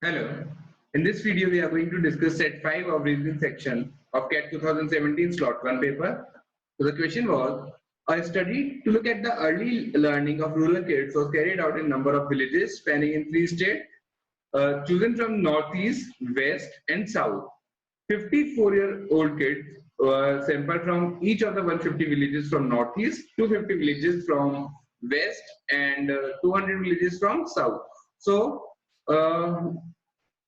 Hello. In this video, we are going to discuss set 5 of reasoning section of CAT 2017 slot 1 paper. So the question was, a study to look at the early learning of rural kids was carried out in a number of villages spanning in 3 states, chosen from northeast, west and south. 54-year-old kids were sampled from each of the 150 villages from northeast, 250 villages from west and 200 villages from south. So, uh,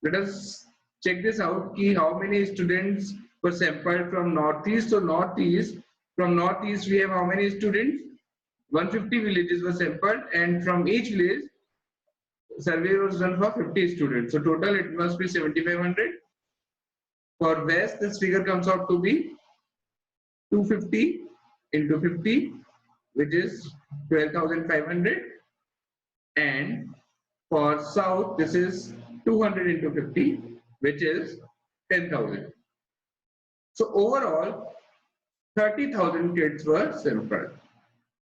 let us check this out. Ki how many students were sampled from northeast? So from northeast we have how many students? 150 villages were sampled, and from each village survey was done for 50 students. So total it must be 7500. For west this figure comes out to be 250 into 50, which is 12,500, and for south this is 200 into 50, which is 10,000. So overall 30,000 kids were sampled.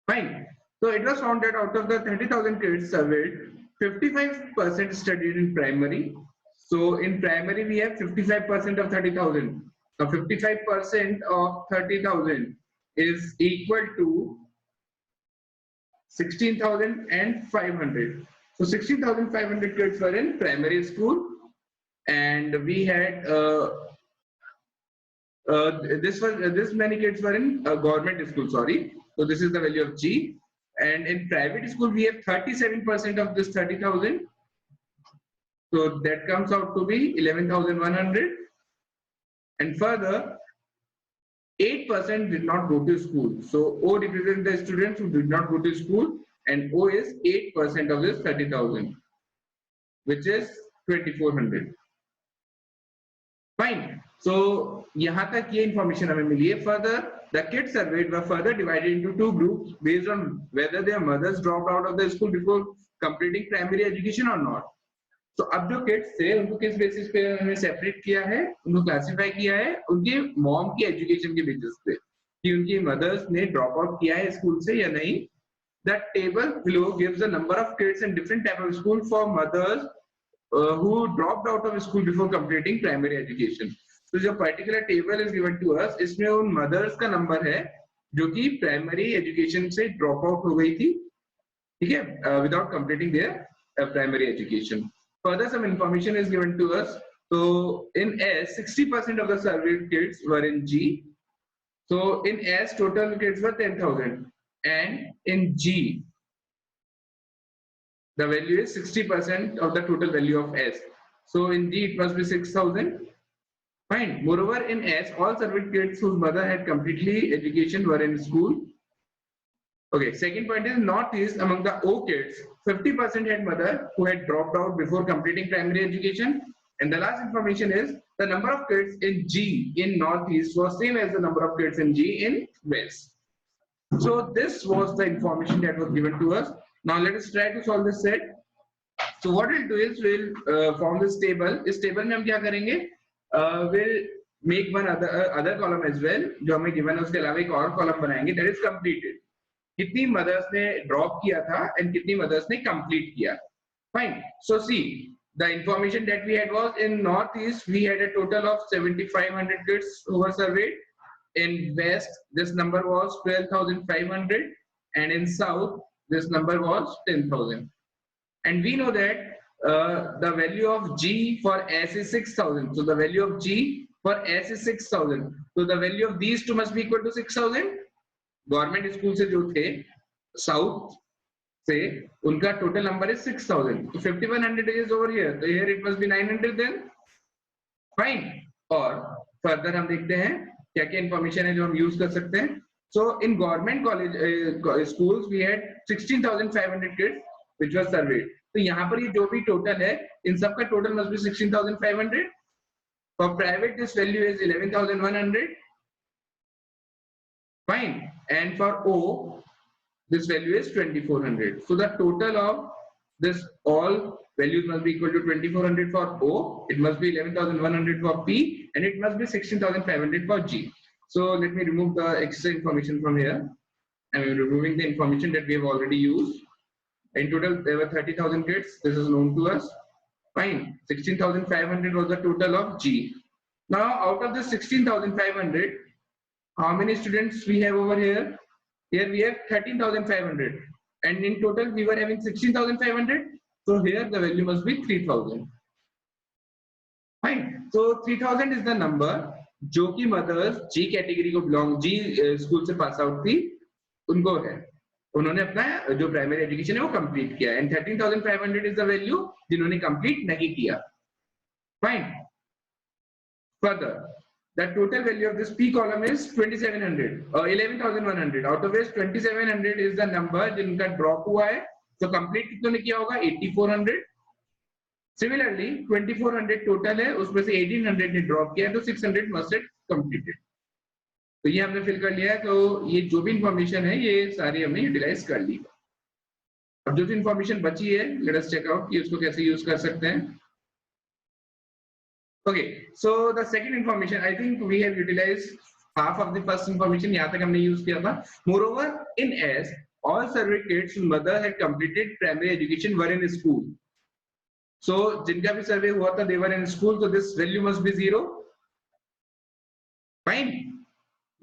Fine. So it was found that out of the 30,000 kids surveyed, 55% studied in primary. So in primary we have 55% of 30,000. Now 55% of 30,000 is equal to 16,500. So 16,500 kids were in primary school, and we had this many kids were in government school. Sorry, so this is the value of G, and in private school we have 37% of this 30,000. So that comes out to be 11,100, and further 8% did not go to school. So O represents the students who did not go to school, and O is 8% of this 30,000, which is 2,400. Fine. So यहाँ तक ये information हमें मिली है. Further, the kids surveyed were further divided into two groups based on whether their mothers dropped out of the school before completing primary education or not. तो अब जो kids थे उनको किस बेसिस पे हमने सेपरेट किया है, उनको क्लासिफाई किया है उनके मॉम की एजुकेशन के बेसिस पे कि उनकी मदर्स ने ड्रॉप आउट किया है स्कूल से या नहीं. The table below gives the number of kids in different type of school for mothers who dropped out of school before completing primary education. तो जो particular table is given to us, इसमें उन mothers का number है जो कि primary education से drop out हो गई थी, ठीक है, without completing their primary education. Further, some information is given to us. So in S, 60% of the surveyed kids were in G. So in S, total kids were 10,000, and in G, the value is 60% of the total value of S. So in G, it must be 6,000. Fine. Moreover, in S, all surveyed kids whose mother had completely education were in school. Okay, second point is northeast, among the O kids, 50% had mother who had dropped out before completing primary education. And the last information is the number of kids in G in northeast was same as the number of kids in G in west. So this was the information that was given to us. Now let us try to solve this set. So what we'll do is we'll form this table. इस table में हम क्या करेंगे? We'll make one other column as well. जो हमें given है उसके अलावा एक और column बनाएंगे. That is completed. कितनी मदर्स ने ड्रॉप किया था एंड कितनी मदर्स ने कंप्लीट किया. Fine. So see the information that we had was in north east we had a total of 7500 kids who were surveyed. In west this number was 12,500, and in south this number was 10,000. And we know that the value of G for S is 6,000. So the value of G for S is 6,000. So the value of these two must be equal to 6,000. Government school से जो थे south से उनका total number है 6,000. तो 5,100 is over here, तो here it must be 900 then. Fine. और further हम देखते हैं क्या क्या इंफॉर्मेशन है जो हम यूज कर सकते हैं. So in government college schools we had 16,500 kids which was surveyed. तो यहाँ पर ये जो भी टोटल है इन सब का total must be 16,500. For private this value is 11,100. Fine. And for O, this value is 2,400. So the total of this all values must be equal to 2,400 for O. It must be 11,100 for P, and it must be 16,500 for G. So let me remove the extra information from here. I'm removing the information that we have already used. In total, there were 30,000 kids. This is known to us. Fine. 16,500 was the total of G. Now, out of the 16,500, how many students we have over here? Here we have 13,500. And in total, we were having 16,500. So here the value must be 3,000. Fine. So 3,000 is the number जो कि mother's जी category को belong जी school से pass out थी उनको है, उन्होंने अपना जो प्राइमरी एजुकेशन है वो कंप्लीट किया एंड 13,500 इज द वैल्यू जिन्होंने कंप्लीट नहीं किया. Fine. Further the total value of this P column is 2,700 or 11,100 out of which 2,700 is the number जिनका ड्रॉप हुआ है. तो कंप्लीट कितनों ने किया होगा? 8,400. सिमिलरली 2,400 टोटल है, उसमें से 1,800 ने ड्रॉप किया है, तो 600 मस्ट हैव कंप्लीटेड. तो ये हमने फिल कर लिया है. तो ये जो भी इंफॉर्मेशन है ये सारी हमने यूटिलाइज कर ली. अब जो इंफॉर्मेशन बची है लेट अस चेक आउट कि उसको कैसे यूज कर सकते हैं. Okay, so the second information, I think we have utilized half of the first information. यहाँ तक हमने use किया था. Moreover, in S, all survey kids whose mother had completed primary education were in school. So जिनका भी survey हुआ था, they were in school. So this value must be 0. Fine.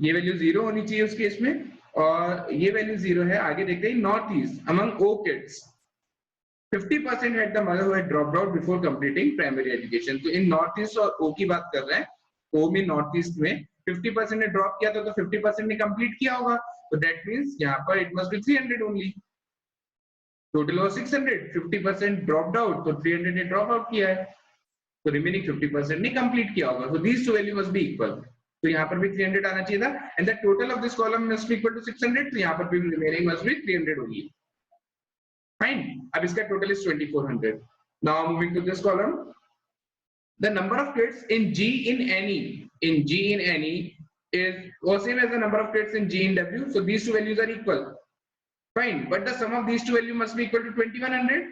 ये value 0 होनी चाहिए उस केस में, और ये value 0 है. आगे देखते हैं North East among O kids. 50% had the mother who had dropped out before completing primary education. तो in North East और O की बात कर रहे हैं. O में North East में 50% ने ड्रॉप किया था, तो 50% ने कंप्लीट किया होगा. तो that means यहाँ पर it must be 300 only. Total was 600. 50% dropped out, तो 300 ने ड्रॉप आउट किया है. तो remaining 50% ने कंप्लीट किया होगा. So these two value must be equal. तो यहाँ पर भी 300 आना चाहिए था. And the total of this column must be equal to 600. तो यहाँ पर भी remaining must be 300 only. Fine. अब इसका total is 2,400. Now moving to this column, the number of kids in G in any is same as the number of kids in G in W. So these two values are equal. Fine. But the sum of these two values must be equal to 2,100.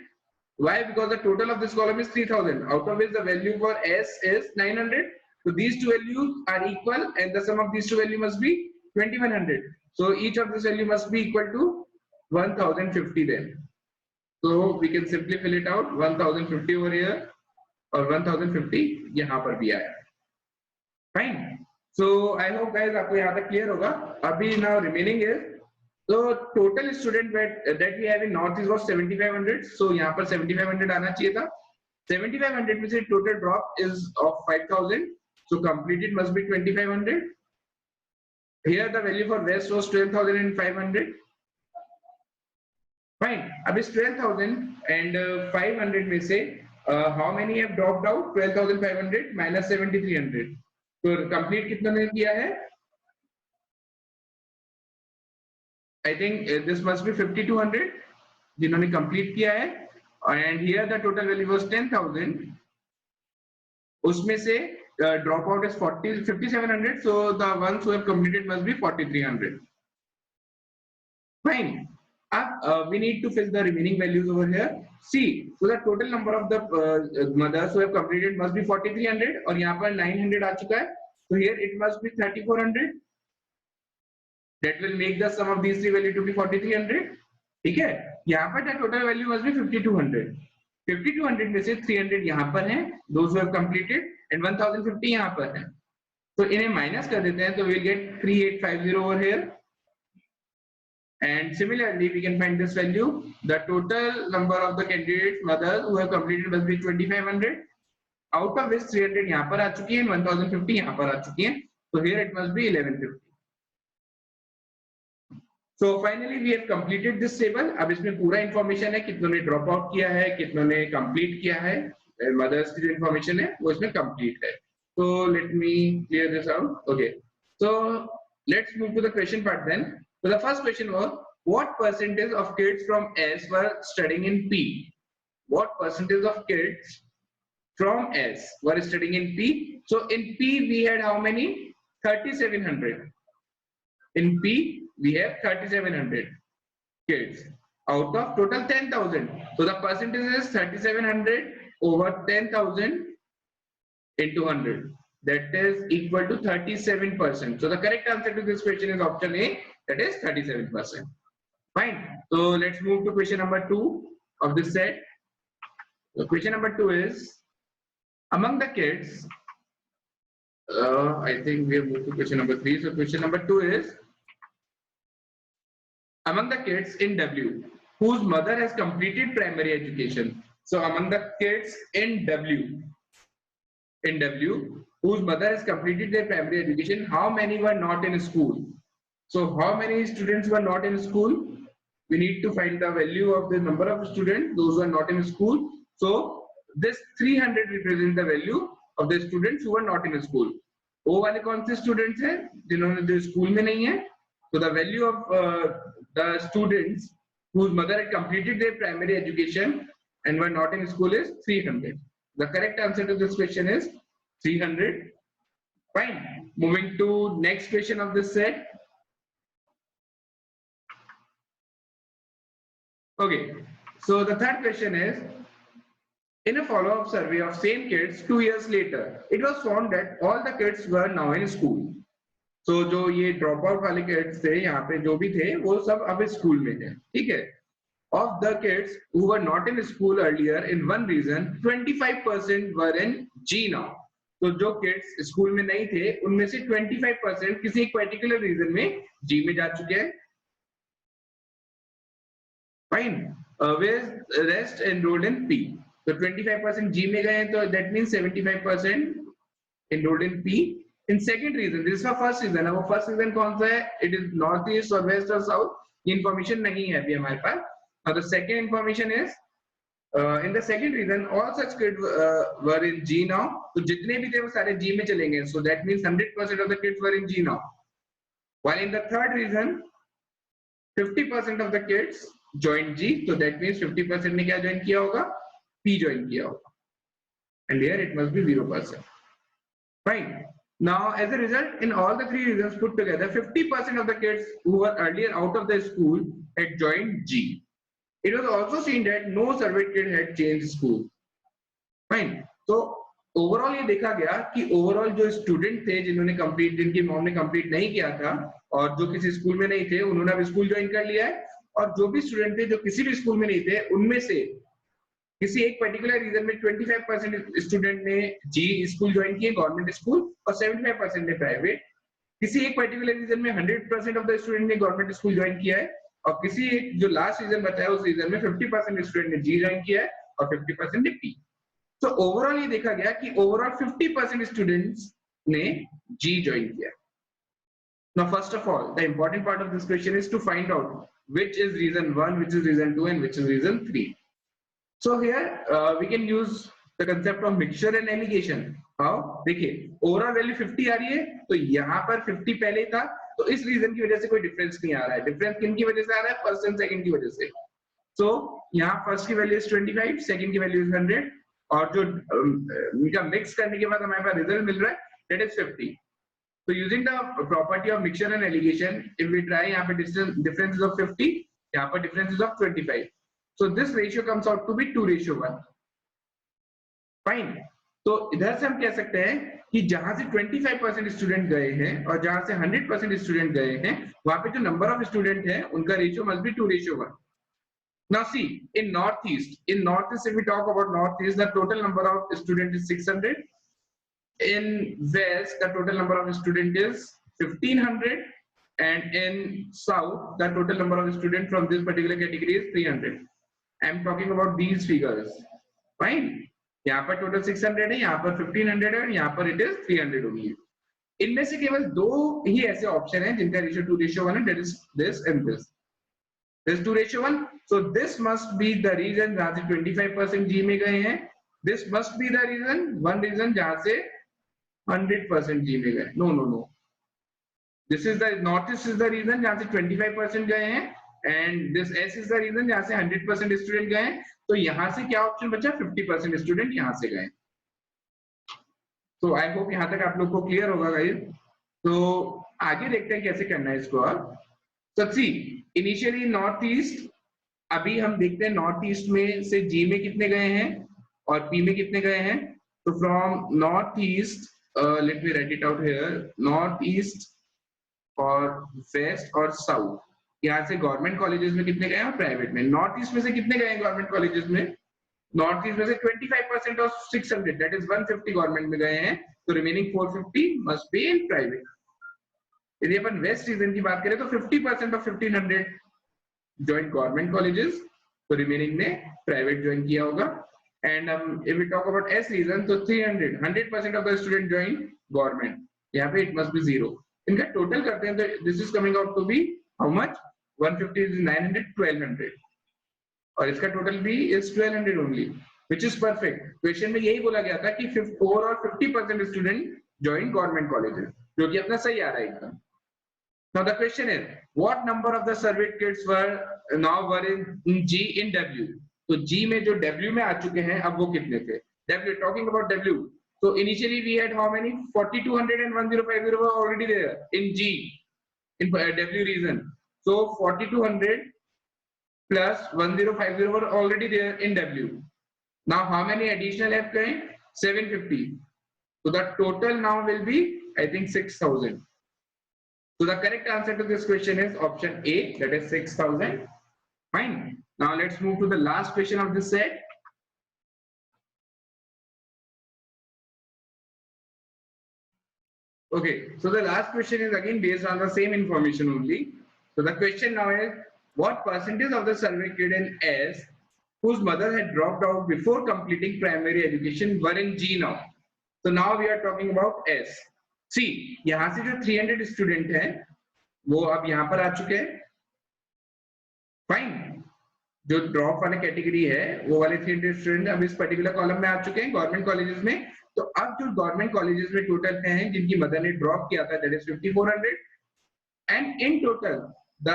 Why? Because the total of this column is 3,000. Out of which the value for S is 900. So these two values are equal, and the sum of these two values must be 2,100. So each of this value must be equal to 1,050 then. So we can simply fill it out. 1,050 over here और 1,050 यहाँ पर भी आया. Fine. So I hope guys आपको यहाँ तक clear होगा. अभी now remaining is so total student that we have in North East was 7,500. So यहाँ पर 7,500 आना चाहिए था. 7,500 में से total drop is of 5,000. So completed must be 2,500. Here the value for West was 12,500. Fine. अब इस 12,000 and 500 में से how many have dropped out? 12,500 minus 7,300. तो complete कितना ने किया है? I think this must be 5,200 जिन्होंने complete किया है. And here the total value was 10,000. उसमें से drop out is 5,700. So the ones who have completed must be 4,300. Fine. We need to fill the remaining values over here. See, so the total number of the mothers who have completed must be 4,300 और यहाँ पर 900 आ चुका है. So here it must be 3,400. That will make the sum of these three value to be 4,300. ठीक है? यहाँ पर the total value must be 5,200. 5,200 में से 300 यहाँ पर हैं, those who have completed, and 1,050 यहाँ पर हैं. तो इन्हें माइनस कर देते हैं, तो we will get 3,850 over here. And similarly, we can find this value. The total number of the candidates mothers who have completed must be 2,500. Out of which 300 यहाँ पर आ चुकी है, 1,050 यहाँ पर आ चुकी है. So here it must be 1,150. So finally we have completed this table. अब इसमें पूरा information है, कितनों ने drop out किया है, कितनों ने complete किया है. Mothers की जो information है, वो इसमें complete है. So let me clear this out. Okay. So let's move to the question part then. So the first question was, what percentage of kids from S were studying in P? What percentage of kids from S were studying in P? So in P we had how many? 3,700. In P we have 3,700 kids out of total 10,000. So the percentage is 3,700 over 10,000 into 100. That is equal to 37%. So the correct answer to this question is option A. That is 37%. Fine. So let's move to question number 2 of this set. So question number 2 is, among the kids, I think we have moved to question number 3. So question number 2 is, among the kids in W, whose mother has completed primary education. So among the kids in W, whose mother has completed their primary education, how many were not in school? So how many students were not in school? We need to find the value of the number of students, those who are not in school. So this 300 represents the value of the students who were not in school. वो वाले कौन से students हैं जिन्होंने जो school में नहीं है? So the value of the students whose mother had completed their primary education and were not in school is 300. The correct answer to this question is 300. Fine. Moving to next question of this set. Okay. So the third question is, in a follow-up survey of same kids 2 years later, it was found that all the kids were now in school. So जो ये drop out वाले kids थे यहाँ पे जो भी थे वो सब अब स्कूल में थे, ठीक है? Of the kids who were not in school earlier in one region, 25% were in G now. तो जो kids स्कूल में नहीं थे उनमें से 25% किसी एक particular region में G में जा चुके हैं. Fine. Whereas rest enrolled in P. So 25% G में गए हैं तो that means 75% enrolled in P. In second region, this is the first region. अब वो first region कौन सा है? It is northeast or west or south. ये information नहीं है अभी हमारे पास. Now the second information is, in the second region, all such kids were in G now. तो जितने भी थे वो सारे G में चलेंगे. So that means 100% of the kids were in G now. While in the third region, 50% of the kids joined G. So that means 50% ने क्या join किया होगा? P join किया होगा. And here it must be 0%. Fine. Now, as a result, in all the three regions put together, 50% of the kids who were earlier out of the school had joined G. It was also seen that no surveyed kid had changed school. Fine. So, overall ये देखा गया कि overall जो student थे जिन्होंने complete, जिनकी mom ने complete नहीं किया था और जो किसी स्कूल में नहीं थे उन्होंने अब स्कूल ज्वाइन कर लिया है, और जो भी स्टूडेंट थे जो किसी भी स्कूल में नहीं थे उनमें से किसी एक पर्टिकुलर रीजन में 25% स्टूडेंट ने जी स्कूल ज्वाइन किए गवर्नमेंट स्कूल और 75% ने प्राइवेट. किसी एक पर्टिकुलर रीजन में 100% ऑफ द स्टूडेंट ने गवर्नमेंट स्कूल ज्वाइन किया है और किसी एक जो लास्ट रीजन बचा है उस रीजन में 50% स्टूडेंट ने जी ज्वाइन किया है और 50% ने पी. तो ओवरऑल ये देखा गया कि ओवरऑल 50% स्टूडेंट्स ने जी ज्वाइन किया. Now first of all, the important part of this question is to find out which is reason 1, which is reason 2 and which is reason 3. So here we can use the concept of mixture and alligation. How? देखिए overall value 50 आ रही है तो यहाँ पर 50 पहले था तो इस रीजन की वजह से कोई डिफरेंस नहीं आ रहा है. डिफरेंस किन की वजह से आ रहा है? फर्स्ट एंड सेकंड की वजह से. सो यहाँ फर्स्ट की वैल्यू इज 25, सेकंड की वैल्यू इज 100 और जो इनका मिक्स करने के बाद हमारे पास रिजल्ट मिल रहा है that is 50. So using the property of mixture and alligation, if we try यहाँ पे difference is of 50, यहाँ पर difference is of 25. So this ratio comes out to be 2:1. Fine. तो इधर से हम कह सकते हैं कि जहां से 25% स्टूडेंट गए हैं और जहां से 100% स्टूडेंट गए हैं वहां पे जो नंबर ऑफ स्टूडेंट है उनका ratio must be 2:1. Now see, in northeast, if we talk about northeast, the total number of students is 600. In west, the total number of students is 1500, and in south, the total number of students from this particular category is 300. I am talking about these figures. Fine. यहाँ पर total 600 है, यहाँ पर 1500 है, यहाँ पर it is 300 होगी. इनमें से केवल दो ही ऐसे ऑप्शन हैं जिनका रेशियो 2:1 है, that is this and this. This 2:1. So this must be the reason जहाँ से 25% G में गए हैं. This must be the reason, one reason जहाँ से 100% G में गए. No. This is the northeast is the reason जहाँ से 25% गए हैं, and this S is the reason जहाँ से 100% स्टूडेंट गए हैं. तो यहाँ से क्या ऑप्शन बचा? 50% स्टूडेंट यहाँ से गए. तो आई होप यहाँ तक आप लोग को क्लियर होगा गाइस. तो आगे देखते हैं कैसे करना है इसको. और सबसे इनिशियली नॉर्थ ईस्ट, अभी हम देखते हैं नॉर्थ ईस्ट में से जी में कितने गए हैं और पी में कितने गए हैं. तो from north east, let me write it out here, north east और वेस्ट और साउथ, यहाँ से गवर्नमेंट कॉलेजेस में कितने गए और प्राइवेट में. नॉर्थ ईस्ट में से कितने गए गवर्नमेंट कॉलेजेस में? नॉर्थ ईस्ट में से 25% ऑफ 600 दैट इज 150 गवर्नमेंट में गए हैं, तो remaining 450 must be in private. यदि अपन वेस्ट रीजन की बात करें तो 50% ऑफ 1500 ज्वाइन गवर्नमेंट कॉलेजेस, तो रिमेनिंग ने प्राइवेट ज्वाइन किया होगा। And if we talk about S region तो 100% of the student join government, यहाँ पे इट मस्ट बी 0। इनका टोटल करते हैं तो this is coming out to be how much, 150 is 900, 1200, और इसका टोटल भी is 1200 only, which is perfect। Question में यही बोला गया था कि overall 50% student join government colleges, जो कि अपना सही आ रहा है एकदम। Now the question is, what number of the surveyed kids were in G in W? तो G में जो W में आ चुके हैं अब वो कितने थे? W, talking about W. So initially we had how many? 4200 and 1050 were already there in G, in W region. So 4200 plus 1050 were already there in W. Now how many additional have come? 750. So the total now will be, I think, 6000. So the correct answer to this question is option A, that is 6000. Fine. Now let's move to the last question of this set. Okay, so the last question is again based on the same information only. So the question now is, what percentage of the survey kid in S whose mother had dropped out before completing primary education were in G now? So now we are talking about S. See, यहाँ से जो 300 student हैं वो अब यहाँ पर आ चुके हैं। फाइन, जो ड्रॉप वाले कैटेगरी है वो वाले 300 स्टूडेंट अब इस पर्टिकुलर कॉलम में आ चुके हैं गवर्नमेंट कॉलेजेस में। तो अब जो गवर्नमेंट कॉलेजेस में टोटल हैं जिनकी मदर ने ड्रॉप किया था, that is 5400, and in total the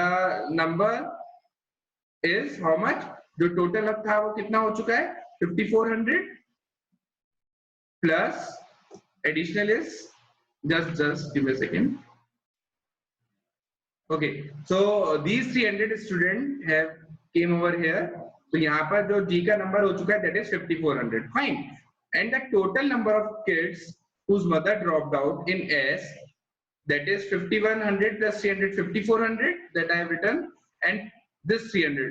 number is how much, जो टोटल अब था वो कितना हो चुका है, 5400 plus additional is just give me a second. Okay, so these 300 students have came over here. तो यहाँ पर जो G का नंबर हो चुका है that is 5400. Fine. And the total number of kids whose mother dropped out in S, that is 5100 plus 300, 5400 that I have written, and this 300.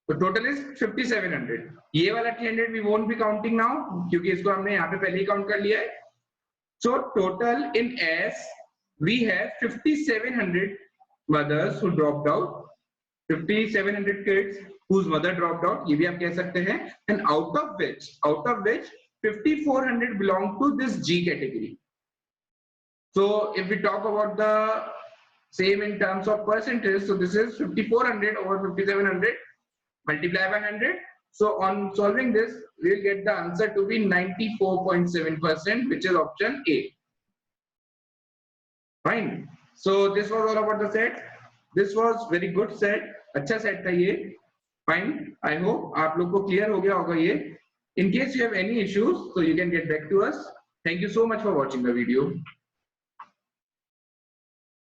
So total is 5700. ये वाला 300 we won't be counting now क्योंकि इसको हमने यहाँ पे पहले ही count कर लिया है। So total in S we have 5700 mothers who dropped out, 5700 kids whose mother dropped out, ये भी आप कह सकते हैं, and out of which 5400 belong to this G category. So if we talk about the same in terms of percentage, so this is 5400 over 5700 multiplied by 100. So on solving this, we will get the answer to be 94.7%, which is option A. Fine. So this was all about the set. This was very good set. अच्छा set था ये. Fine. I hope आप लोग को clear हो गया होगा ये. In case you have any issues, so you can get back to us. Thank you so much for watching the video.